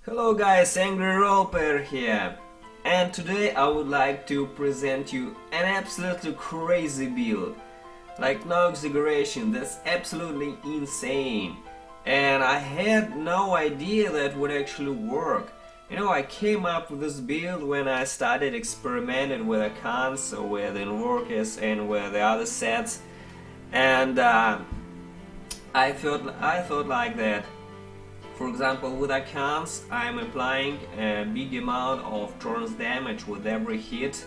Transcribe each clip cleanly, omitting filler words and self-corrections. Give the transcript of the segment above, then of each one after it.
Hello guys, Angry Roleplayer here, and today I would like to present you an absolutely crazy build. Like no exaggeration, that's absolutely insane. And I had no idea that would actually work. I came up with this build when I started experimenting with accounts, with Inworkers and with the other sets, and I thought like that. For example, with accounts, I'm applying a big amount of turns damage with every hit,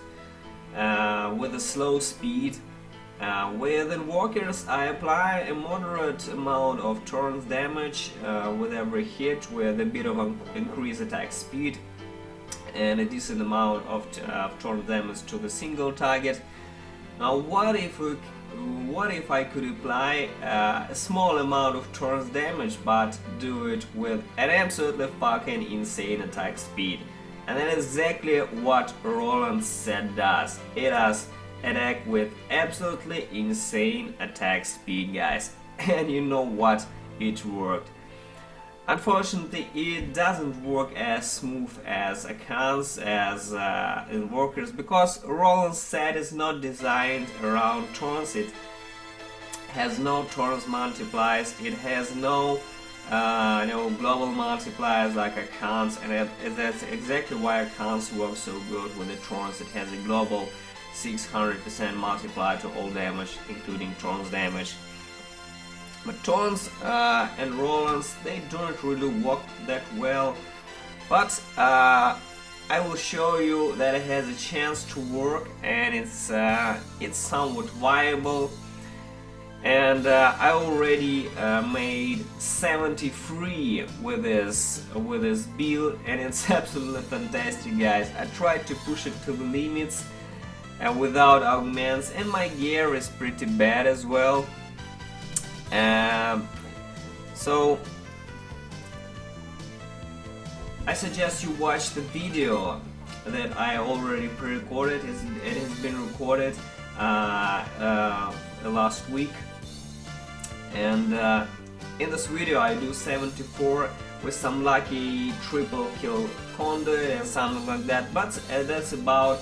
with a slow speed. With Inworkers, I apply a moderate amount of turns damage with every hit, with a bit of an increased attack speed and a decent amount of turn damage to the single target. Now, what if I could apply a small amount of turns damage, but do it with an absolutely fucking insane attack speed? And that is exactly what Roland's set does. It does attack with absolutely insane attack speed, guys. And you know what? It worked. Unfortunately, it doesn't work as smooth as accounts, as Inworkers, because Roland's set is not designed around turns. It has no turns multipliers, it has no global multipliers like accounts, and that's exactly why accounts work so good with the turns. It has a global 600% multiplier to all damage, including turns damage. But Taunts and Rolands, they don't really work that well, but I will show you that it has a chance to work, and it's somewhat viable. And I already made 73 with this build, and it's absolutely fantastic, guys. I tried to push it to the limits without augments, and my gear is pretty bad as well. So I suggest you watch the video that I already pre-recorded. It has been recorded last week, and in this video I do 74 with some lucky triple kill conduit and something like that, but that's about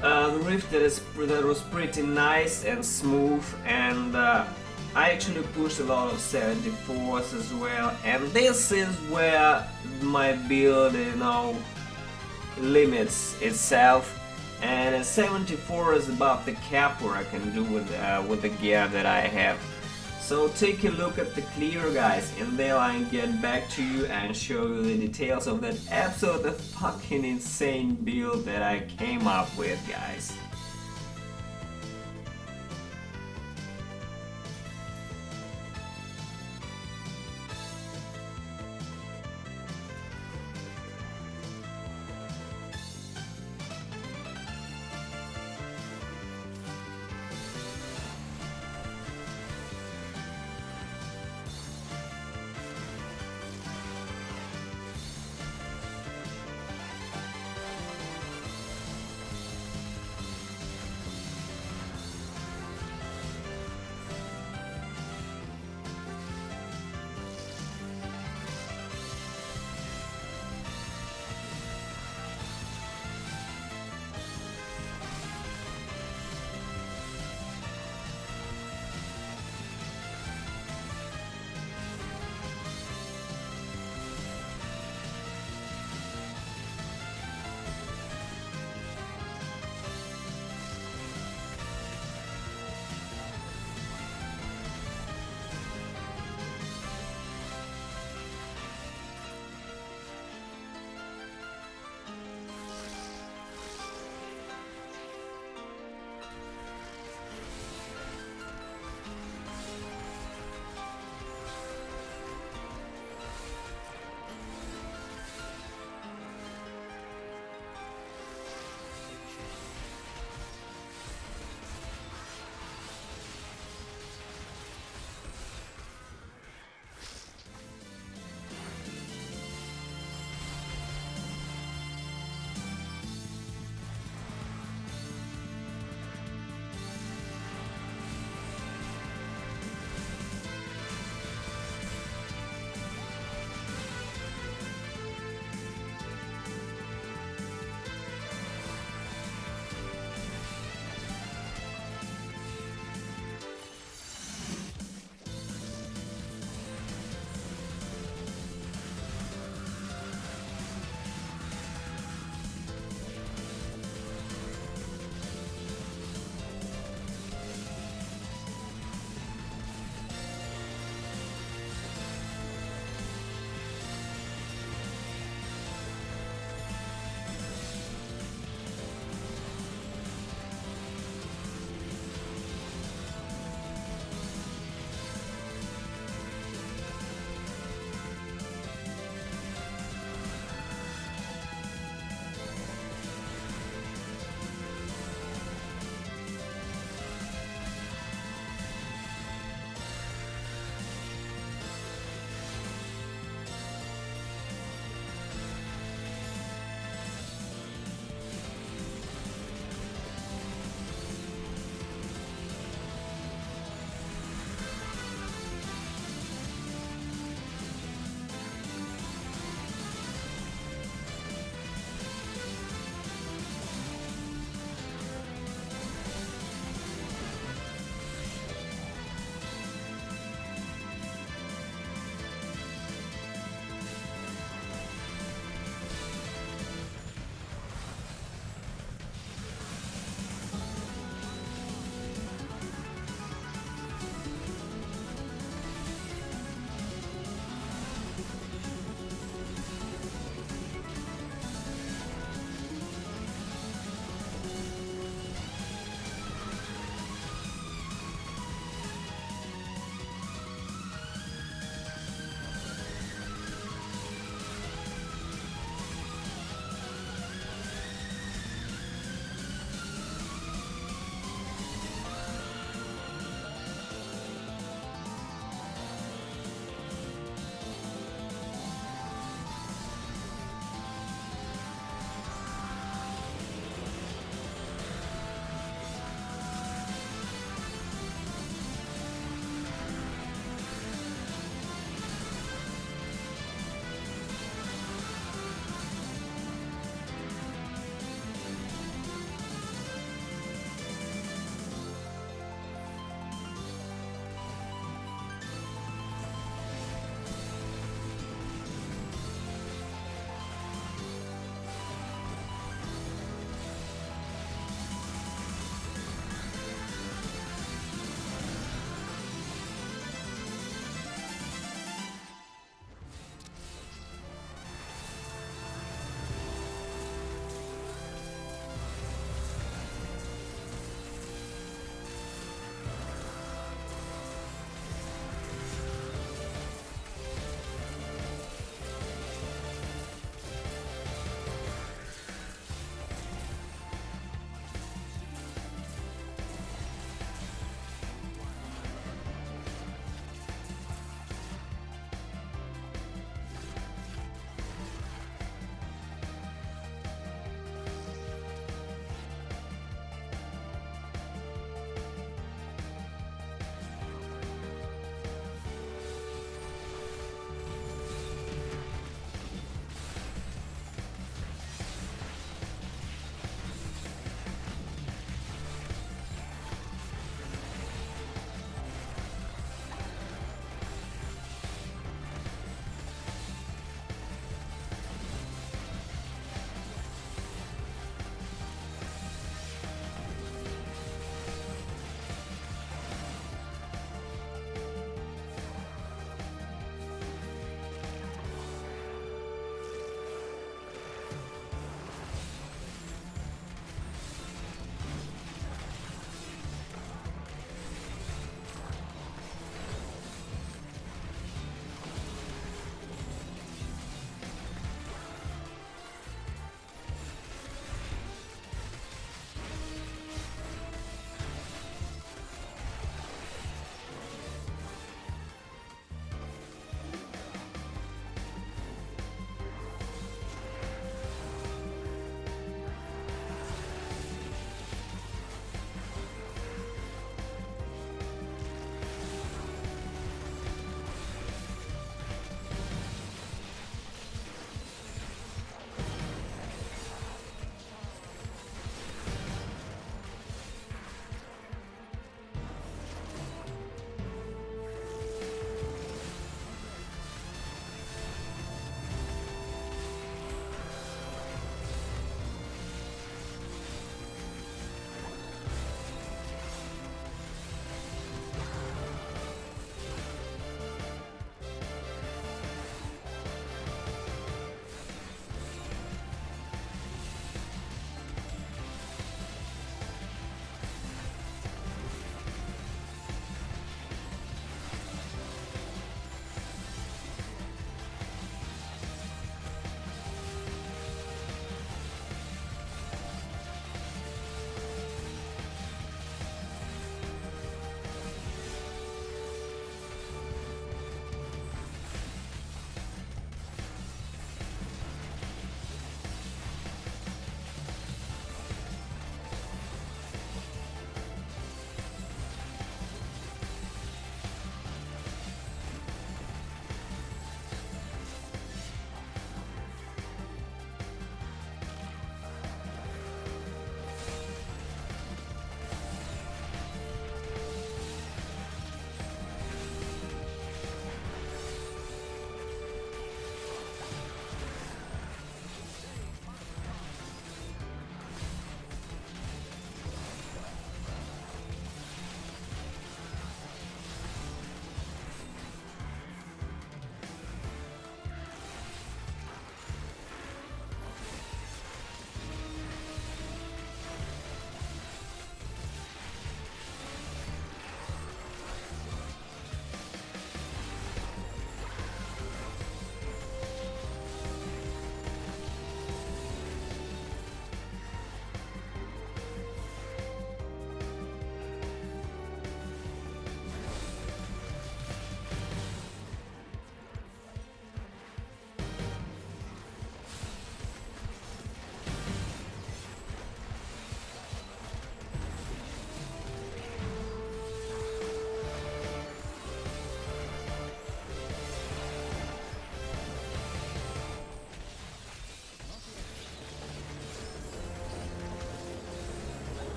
the rift that was pretty nice and smooth, and I actually pushed a lot of 74s as well, and this is where my build limits itself, and 74 is about the cap where I can do with the gear that I have. So take a look at the clear, guys, and then I'll get back to you and show you the details of that absolutely fucking insane build that I came up with, guys.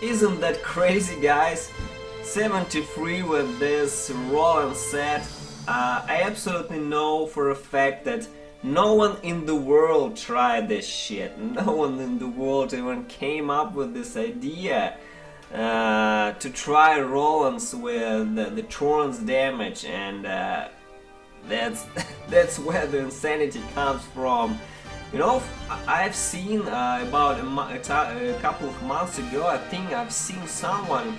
Isn't that crazy, guys? 73 with this Roland set. I absolutely know for a fact that no one in the world tried this shit. No one in the world even came up with this idea to try Rolands with the Torrent's damage, and that's that's where the insanity comes from. You know, I've seen about a couple of months ago, I think I've seen someone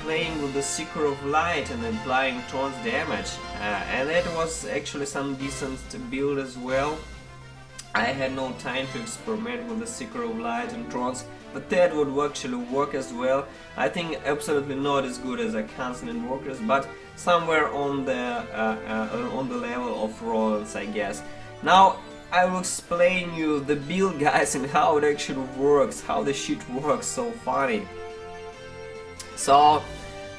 playing with the Seeker of Light and applying Torrent's damage, and it was actually some decent build as well. I had no time to experiment with the Seeker of Light and Torrents, but that would actually work as well. I think absolutely not as good as Archons and Invokers, but somewhere on the level of Rolands, I guess. Now I will explain you the build, guys, and how it actually works, how the shit works. So funny. So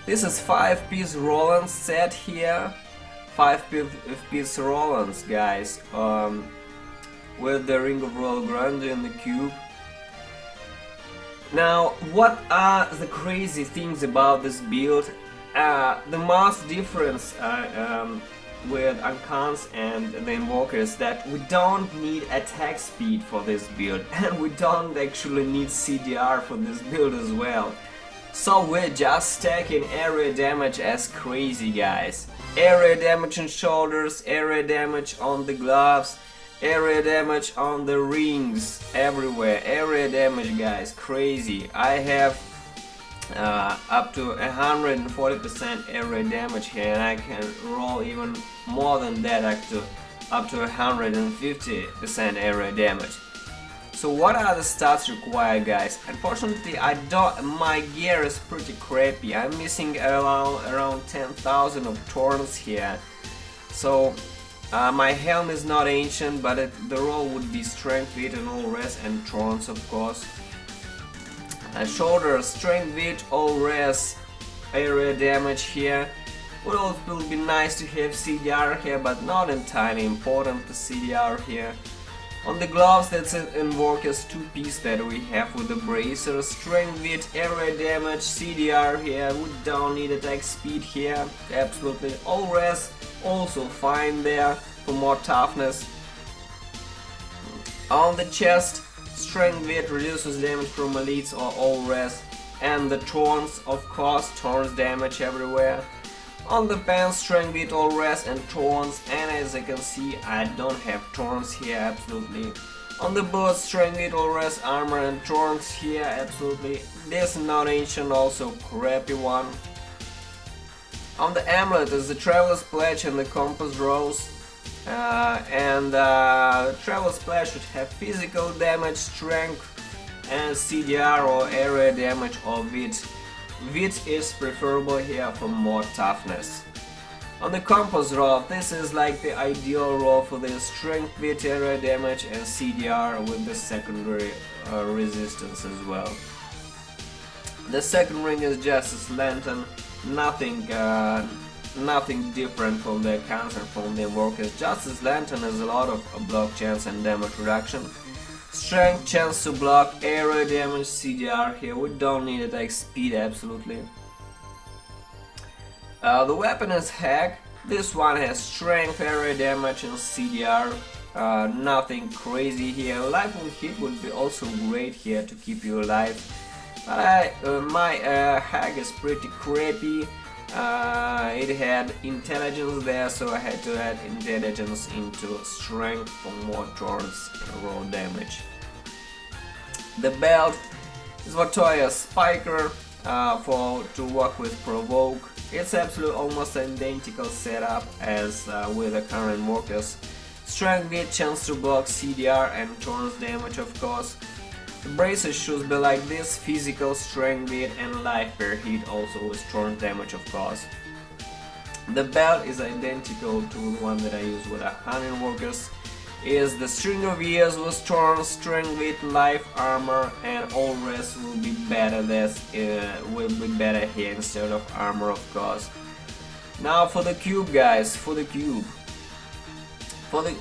this is 5-piece Roland set here, 5-piece Rolands, guys, with the Ring of Royal Grandeur in the cube. Now, what are the crazy things about this build? The most difference with Archons and the Invokers that we don't need attack speed for this build, and we don't actually need CDR for this build as well. So we're just stacking area damage as crazy, guys. Area damage on shoulders, area damage on the gloves, area damage on the rings, everywhere. Area damage, guys, crazy. I have up to 140% area damage here, and I can roll even more than that, up to 150% area damage. So what are the stats required, guys? Unfortunately, my gear is pretty crappy. I'm missing around 10,000 of Torrents here. So my helm is not ancient, but the roll would be strength, weight and all rest, and Torrents, of course. Shoulder, strength, weight, all rest, area damage here. Would also be nice to have CDR here, but not entirely important, the CDR here. On the gloves, that's an Invoker's 2-piece that we have with the bracer. Strength, weight, area damage, CDR here. We don't need attack speed here, absolutely. All rest, also fine there for more toughness. On the chest, strength, weight reduces damage from elites or all rest. And the Torrents, of course, Torrents damage everywhere. On the pants, strength, weight, all rest, and Torrents, and as you can see, I don't have Torrents here, absolutely. On the boots, strength, weight, all rest, armor, and Torrents here, absolutely. This not ancient, also crappy one. On the amulet is the Traveler's Pledge and the Compass Rose. Traveler's Pledge should have physical damage, strength, and CDR or area damage or weight. Weight is preferable here for more toughness. On the Compass Rod, this is like the ideal role for the strength, weight, area damage and CDR with the secondary resistance as well. The second ring is Justice Lantern, nothing different from the Archons and from the Invokers. Justice Lantern has a lot of block chance and damage reduction. Strength, chance to block, area damage, CDR here. We don't need attack speed, absolutely. The weapon is Hack. This one has strength, area damage and CDR. Nothing crazy here. Life on hit would be also great here to keep you alive. But my Hack is pretty crappy. It had intelligence there, so I had to add intelligence into strength for more Torrents raw damage. The belt is Vatoya's Spiker to work with Provoke. It's absolutely almost identical setup as with the current Invokers. Strength, weight, chance to block, CDR and Torrents damage, of course. The braces should be like this: physical, strength, weight and life per hit, also with Torrent damage, of course. The belt is identical to the one that I use with Archon Invokers. Is the String of Years with Torrent, strength, weight, life, armor and all rest will be better. Here instead of armor, of course. Now for the cube, guys, for the cube.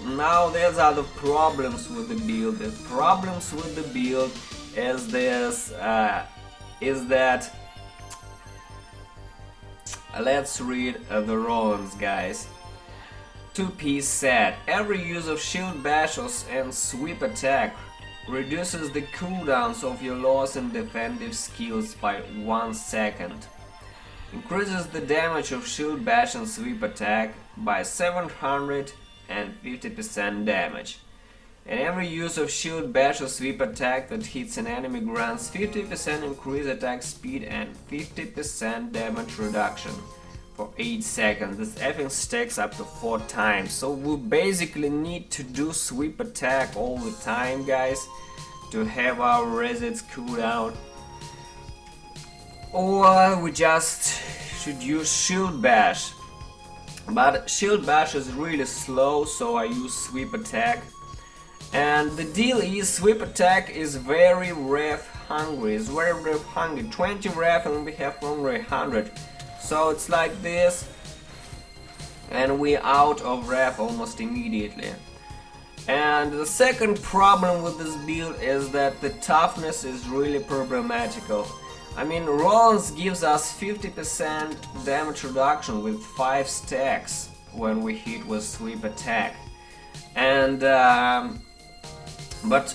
Now there's other problems with the build. The problems with the build is this is that let's read the Rollins, guys. 2-piece set. Every use of shield bash and sweep attack reduces the cooldowns of your loss and defensive skills by 1 second. Increases the damage of shield bash and sweep attack by 750% damage. And every use of shield bash or sweep attack that hits an enemy grants 50% increased attack speed and 50% damage reduction for 8 seconds. This effing stacks up to 4 times. So we basically need to do sweep attack all the time, guys, to have our resets cooldown. Or we just should use shield bash. But shield bash is really slow, so I use sweep attack. And the deal is, sweep attack is very ref hungry. It's very ref hungry. 20 ref and we have only 100. So it's like this, and we're out of ref almost immediately. And the second problem with this build is that the toughness is really problematical. I mean, Rollins gives us 50% damage reduction with 5 stacks when we hit with sweep attack. And but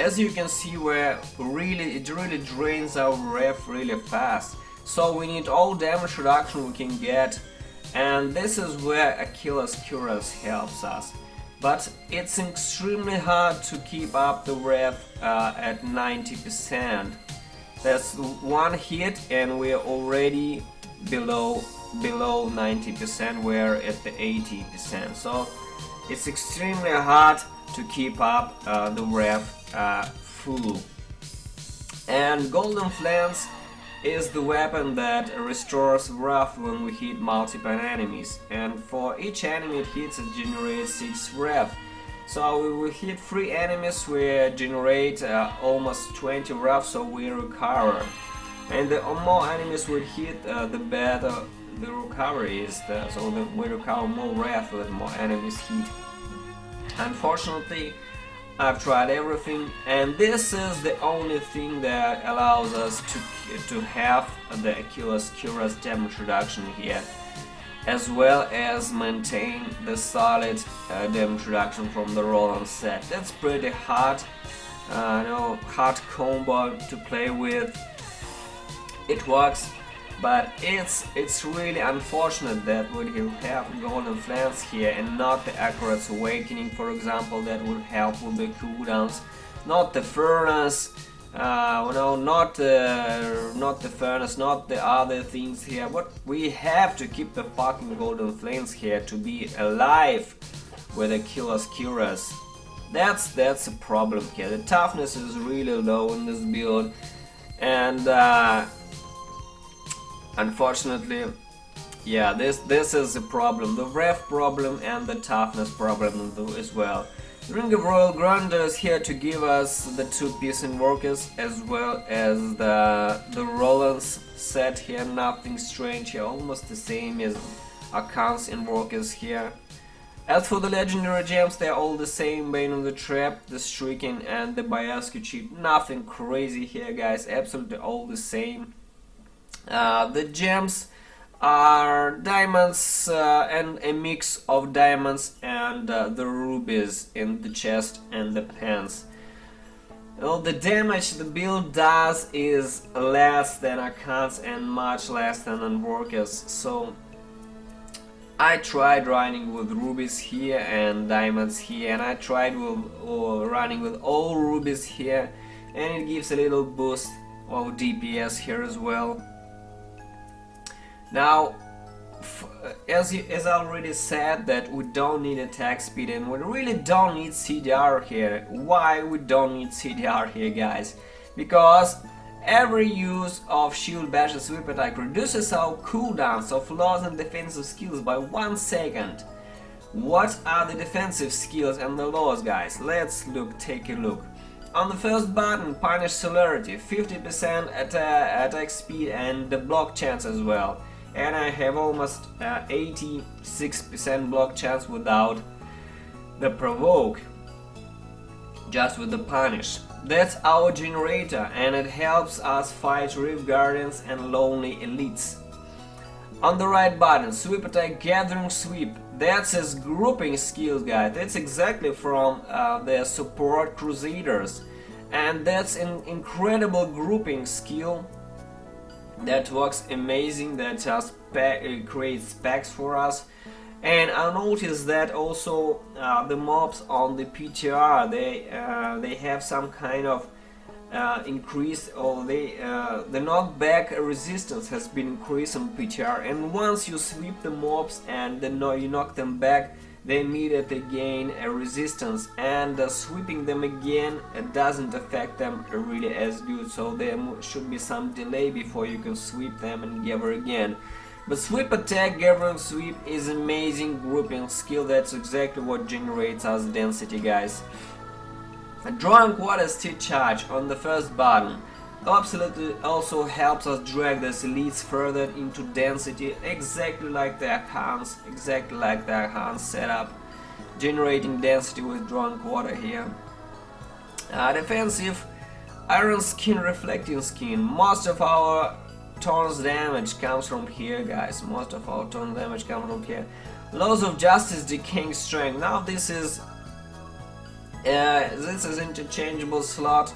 as you can see, it really drains our ref really fast. So we need all damage reduction we can get, and this is where Achilles Cuirass helps us. But it's extremely hard to keep up the ref at 90%. That's one hit and we're already below 90%, we're at the 80%. So it's extremely hard to keep up the ref full. And Golden Flans is the weapon that restores ref when we hit multiple enemies, and for each enemy it hits, it generates 6 ref. So we will hit 3 enemies, we generate almost 20 ref, so we recover. And the more enemies we hit, the better the recovery is. So we recover more ref with more enemies hit. Unfortunately, I've tried everything, and this is the only thing that allows us to have the Achilles Cuirass damage reduction here, as well as maintain the solid damage reduction from the Rollins set. That's pretty hard, hard combo to play with. It works, but it's really unfortunate that we have Golden Flans here and not the Accurate's Awakening, for example, that would help with the cooldowns. Not the Furnace, not the Furnace, not the other things here. But we have to keep the fucking Golden Flames here to be alive with Achilles Cuirass. That's a problem here. The toughness is really low in this build, and unfortunately, yeah, this is a problem, the ref problem and the toughness problem as well. The Ring of Royal Grandeur is here to give us the 2-piece Inworkers as well as the Rollins set here, nothing strange here, almost the same as Archon's Inworkers here. As for the legendary gems, they're all the same: Bane of the Trap, the Shrieking and the Bayasku Cheat. Nothing crazy here, guys, absolutely all the same. The gems are diamonds and a mix of diamonds and the rubies in the chest and the pants. Well, the damage the build does is less than Archons and much less than Inworkers, so I tried running with rubies here and diamonds here, and I tried running with all rubies here, and it gives a little boost of DPS here as well. Now, as I already said, that we don't need attack speed and we really don't need CDR here. Why we don't need CDR here, guys? Because every use of shield bash and sweep attack reduces our cooldowns of loss and defensive skills by 1 second. What are the defensive skills and the loss, guys? Let's take a look. On the first button, Punish Celerity, 50% attack speed and the block chance as well. And I have almost 86% block chance without the provoke. just with the punish. That's our generator, and it helps us fight Rift Guardians and lonely elites. On the right button, sweep attack, gathering sweep. That's his grouping skills, guys. That's exactly from their support Crusaders, and that's an incredible grouping skill that works amazing. That just creates packs for us. And I noticed that also the mobs on the PTR, they have some kind of increase, or the knockback resistance has been increased on PTR, and once you sweep the mobs and then you knock them back, they immediately gain a resistance, and sweeping them again, it doesn't affect them really as good, so there should be some delay before you can sweep them and gather again. But sweep attack, gathering sweep is amazing grouping skill. That's exactly what generates us density, guys. Drawing Quarter Steel Charge on the first button absolutely also helps us drag these elites further into density, exactly like the Hans setup, generating density with Drawing Quarter here. Defensive Iron Skin, Reflecting Skin. Most of our turns damage comes from here, guys. Most of our turn damage comes from here. Laws of Justice, Decaying Strength. Now this is interchangeable slot.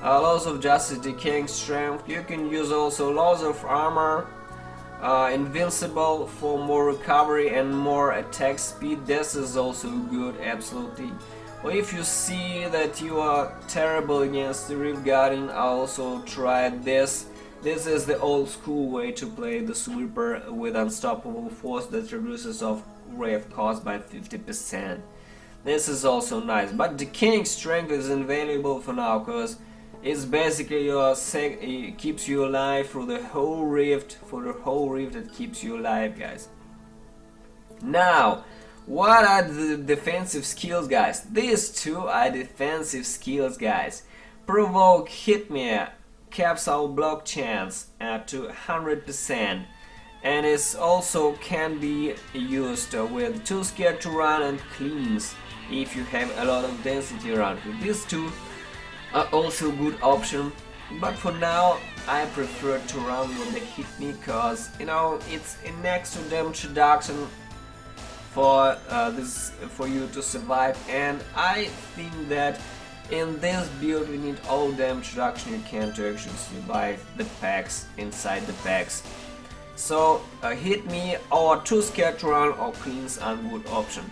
Laws of Justice, Decaying Strength. You can use also Laws of Armor, Invincible for more recovery and more attack speed. This is also good, absolutely. Or if you see that you are terrible against the Rift Guardian, I also tried this. This is the old school way to play the sweeper with Unstoppable Force that reduces of Wraith cost by 50%. This is also nice, but Decaying Strength is invaluable for now, because it's basically it keeps you alive through the whole rift. For the whole rift, it keeps you alive, guys. Now, what are the defensive skills, guys? These two are defensive skills, guys. Provoke, Hit Me, caps our block chance to 100%, and it also can be used with Too Scared to Run and Cleans if you have a lot of density around you. These two are also good option, but for now I prefer to run with the Hit Me, because you know it's an extra damage reduction for for you to survive, and I think that in this build we need all damage reduction you can to actually survive the packs, inside the packs. So Hit Me or Too Scared to Run or Cleans are good option.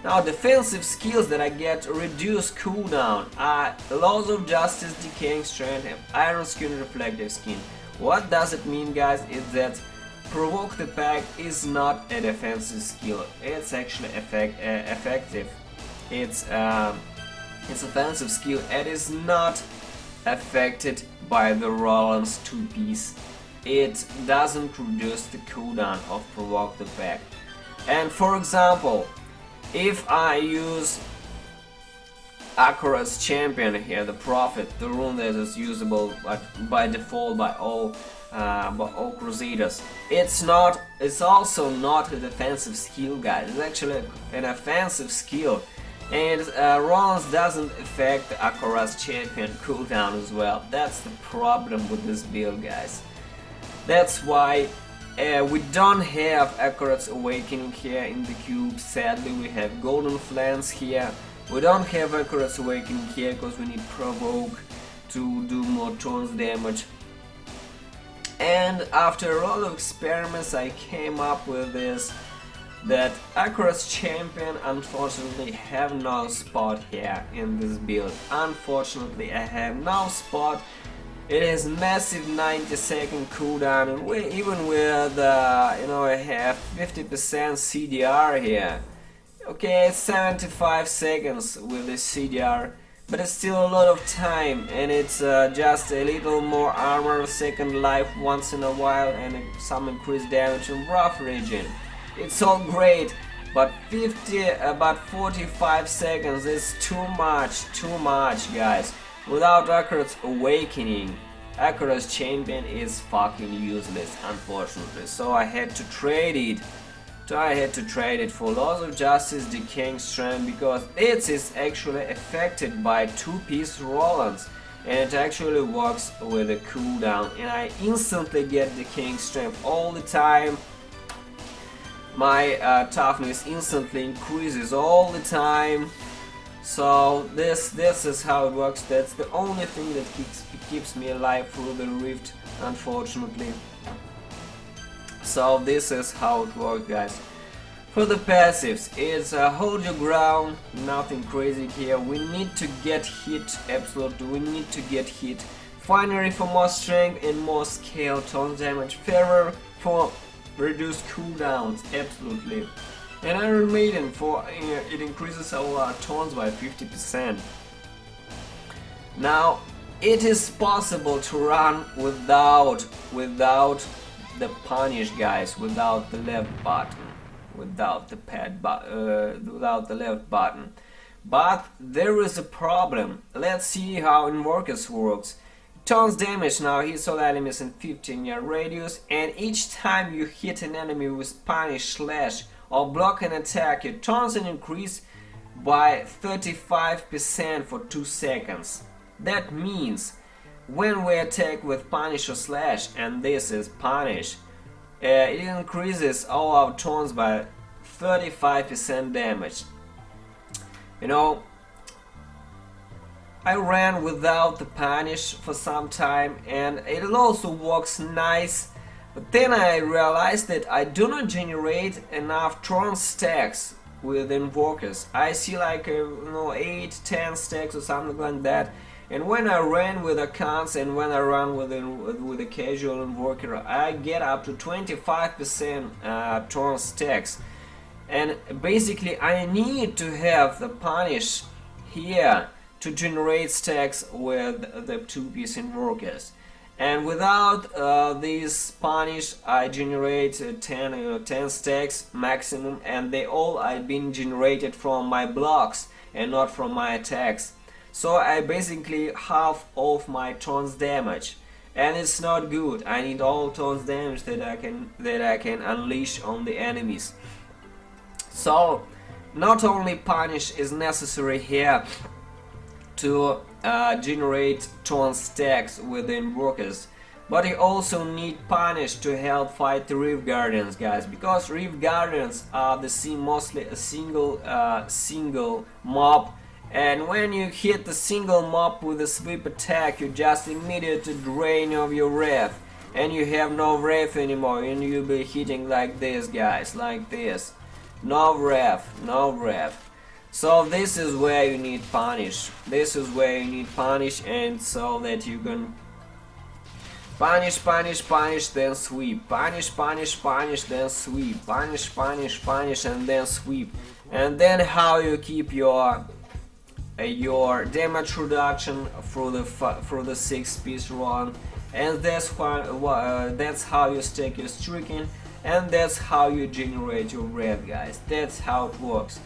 Now defensive skills that I get reduce cooldown are Laws of Justice, Decaying Strength, and Iron Skin, Reflective Skin. What does it mean, guys? Is that Provoke the Pack is not a defensive skill. It's actually effective. It's offensive skill. It is not affected by the Roland's 2-piece. It doesn't reduce the cooldown of Provoke the Pack. And for example, if I use Akura's Champion here, the Prophet, the rune that is usable by default by all Crusaders, it's also not a defensive skill, guys. It's actually an offensive skill, and Rollins doesn't affect Akura's Champion cooldown as well. That's the problem with this build, guys. That's why we don't have Akura's Awakening here in the cube. Sadly, we have Golden Flans here. We don't have Akura's Awakening here because we need Provoke to do more turns damage. And after a lot of experiments, I came up with this, that Akura's Champion unfortunately have no spot here in this build. Unfortunately, I have no spot. It has massive 90-second cooldown, and even with I have 50% CDR here. Okay, 75 seconds with this CDR, but it's still a lot of time, and it's just a little more armor, second life once in a while, and some increased damage in rough region. It's all great, but 45 seconds is too much, guys. Without Akura's Awakening, Akura's Champion is fucking useless, unfortunately. So I had to trade it So I had to trade it for Laws of Justice, Decaying Strength, because it is actually affected by 2-piece Rolands, and it actually works with a cooldown, and I instantly get Decaying Strength all the time. My toughness instantly increases all the time. So this is how it works. That's the only thing that keeps me alive through the rift, unfortunately. So this is how it works, guys. For the passives, it's hold your ground, nothing crazy here. We need to get hit, absolutely, we need to get hit. Finery for more strength and more scale, tons damage. Fervor for reduced cooldowns, absolutely. And Iron Maiden for it increases our tons by 50%. Now it is possible to run without the punish, guys, without the left button, without the without the left button. But there is a problem. Let's see how Invoker's works. Tons damage now, hits all enemies in 15-yard radius, and each time you hit an enemy with punish, slash, or block an attack, your tons increase by 35% for 2 seconds. That means when we attack with punish or slash, and this is punish, it increases all our tons by 35% damage. You know, I ran without the punish for some time, and it also works nice. But then I realized that I do not generate enough Tron stacks with Invokers. I see like 8-10 stacks or something like that. And when I ran with accounts and when I run with a casual Invoker, I get up to 25% Tron stacks. And basically I need to have the punish here to generate stacks with the 2-piece Invokers. And without this punish, I generate 10 stacks maximum, and they all are being generated from my blocks and not from my attacks. So I basically half off my tons damage, and it's not good. I need all tons damage that I can unleash on the enemies. So not only punish is necessary here to generate ton stacks with the Invokers, but you also need punish to help fight the Rift Guardians, guys, because Rift Guardians are mostly a single mob, and when you hit the single mob with a sweep attack, you just immediately drain of your wrath, and you have no wrath anymore, and you'll be hitting like this, guys, like this. No wrath, no wrath. So this is where you need punish. This is where you need punish, and so that you can punish, punish, punish, then sweep. Punish, punish, punish, then sweep. Punish, punish, punish, and then sweep. And then how you keep your damage reduction through the 6-piece run, and that's how you stack your streaking, and that's how you generate your wrath, guys. That's how it works.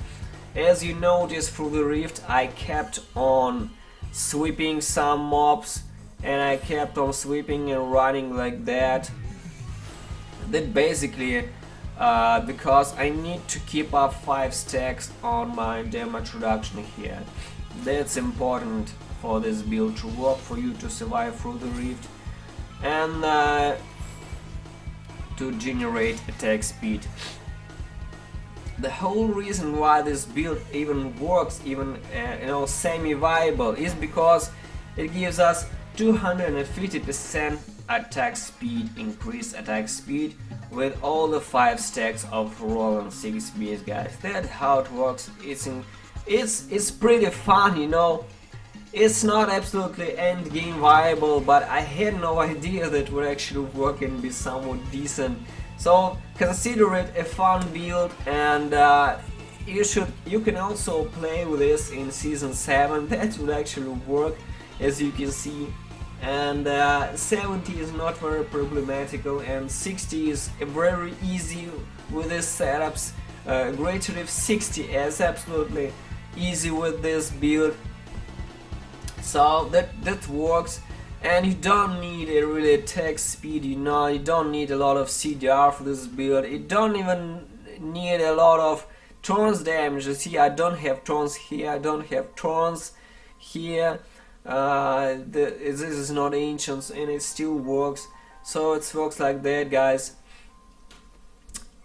As you notice through the rift, I kept on sweeping some mobs, and I kept on sweeping and running like that. That basically because I need to keep up 5 stacks on my damage reduction here. That's important for this build to work, for you to survive through the rift, and to generate attack speed. The whole reason why this build even works, even semi-viable, is because it gives us 250% attack speed, increased attack speed, with all the 5 stacks of Roland 6-piece, guys. That's how it works. It's pretty fun, you know. It's not absolutely end game viable, but I had no idea that it would actually work and be somewhat decent. So consider it a fun build, and you can also play with this in Season 7. That would actually work, as you can see. And 70 is not very problematical, and 60 is very easy with these setups. Great Rift 60 is absolutely easy with this build. So that works. And you don't need a really attack speed, you don't need a lot of CDR for this build. You don't even need a lot of thorns damage. You see, I don't have thorns here, I don't have thorns here. This is not ancients and it still works. So it works like that, guys.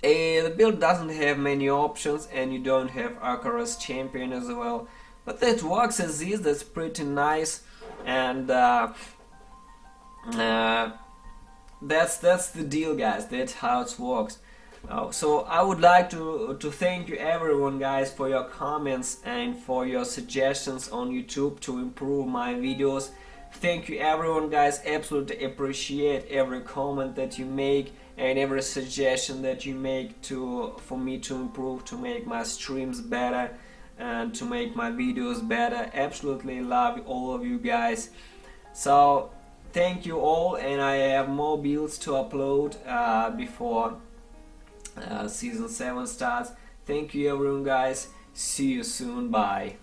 The build doesn't have many options and you don't have Akaras champion as well, but that works as is. That's pretty nice, and that's the deal, guys. That's how it works. So I would like to thank you everyone, guys, for your comments and for your suggestions on YouTube to improve my videos. Thank you everyone, guys. Absolutely appreciate every comment that you make and every suggestion that you make for me to improve, to make my streams better and to make my videos better. Absolutely love all of you guys. So thank you all, and I have more builds to upload before season 7 starts. Thank you everyone, guys. See you soon. Bye.